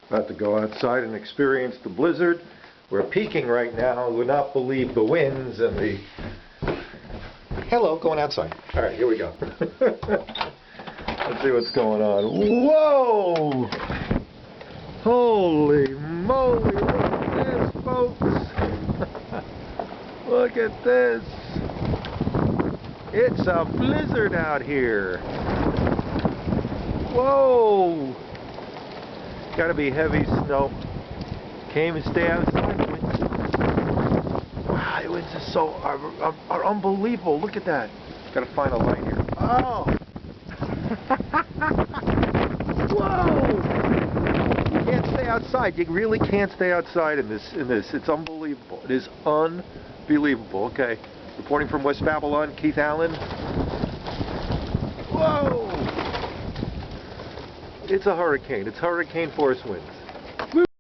About to go outside and experience the blizzard. We're peaking right now. You would not believe the winds and the... Hello, going outside. All right, here we go. Let's see what's going on. Whoa! Holy moly, look at this, folks. Look at this. It's a blizzard out here. Whoa! Gotta be heavy snow. Can't even stay outside. Wow, the winds are unbelievable. Look at that. Gotta find a light here. Oh! Whoa! You can't stay outside. You really can't stay outside in this. It's unbelievable. It is unbelievable. Okay. Reporting from West Babylon, Keith Allen. Whoa! It's a hurricane. It's hurricane force winds.